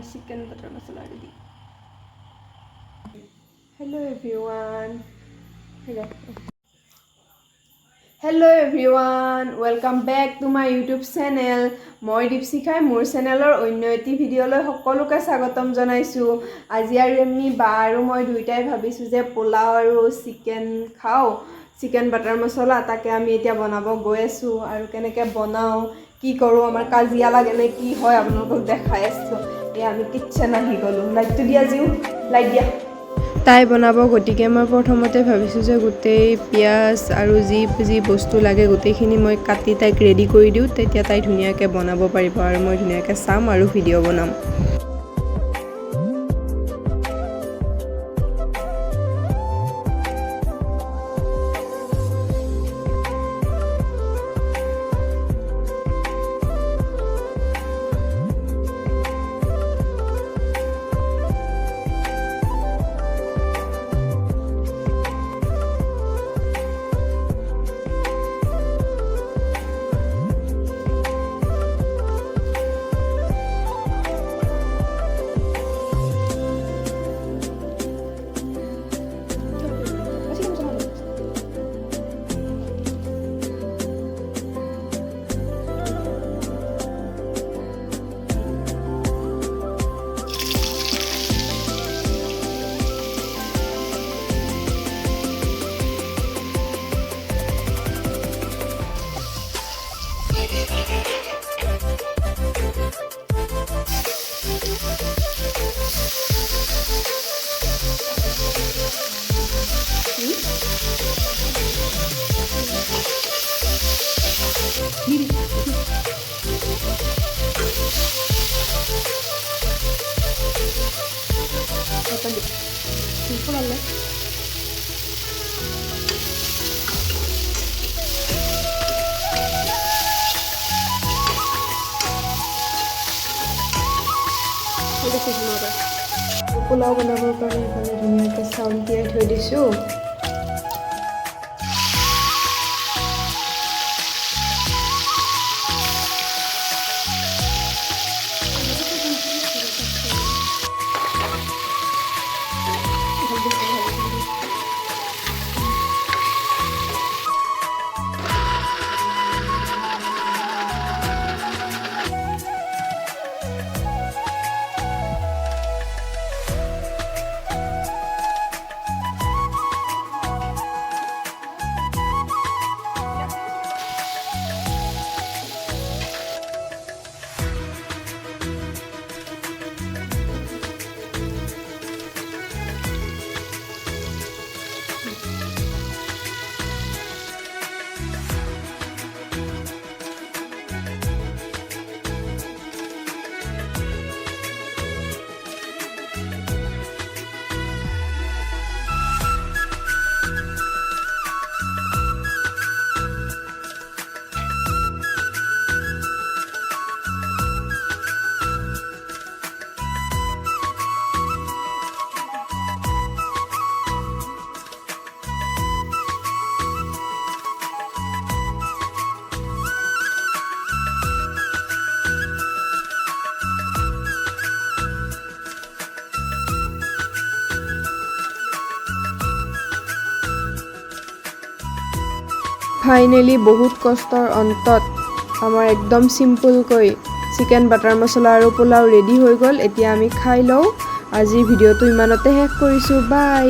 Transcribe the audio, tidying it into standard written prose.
my chicken butter masala ready. Hello everyone, welcome back to my YouTube channel. মই দীপশিখাই মোৰ চেনেলৰ অন্য এটি ভিডিঅ'লৈ সকলোকে স্বাগতম জনাইছো। আজি আমি বা আৰু মই দুইটাই ভাবিছো যে পোলাও আৰু চিকেন খাও, চিকেন বাটাৰ মছলা তাকে আমি এতিয়া বনাব গৈ আছো আৰু কেনেকৈ বনাও কি কৰো আমাৰ কাজিয়া লাগে নে কি হয় আপোনালোকক দেখাই আছো। এই আমি কিচেন আহি গলো, লাইটটো দিয়া জিও, লাইট দিয়া। তাই বনাব গতিকে মই প্ৰথমতে ভাবিছোঁ যে গোটেই পিঁয়াজ আৰু যি বস্তু লাগে গোটেইখিনি মই কাটি তাইক ৰেডি কৰি দিওঁ, তেতিয়া তাই ধুনীয়াকৈ বনাব পাৰিব আৰু মই ধুনীয়াকৈ চাম আৰু ভিডিঅ' বনাম। পোলাও বনাবৰ কাৰণে ইফালে ধুনীয়াকৈ চাউল তিয়াই থৈ দিছোঁ। ফাইনেলি বহুত কষ্টৰ অন্তত আমাৰ একদম চিম্পলকৈ চিকেন বাটাৰ মছলা আৰু পোলাও ৰেডি হৈ গ'ল। এতিয়া আমি খাই লওঁ। আজিৰ ভিডিঅ'টো ইমানতে শেষ কৰিছোঁ। বাই।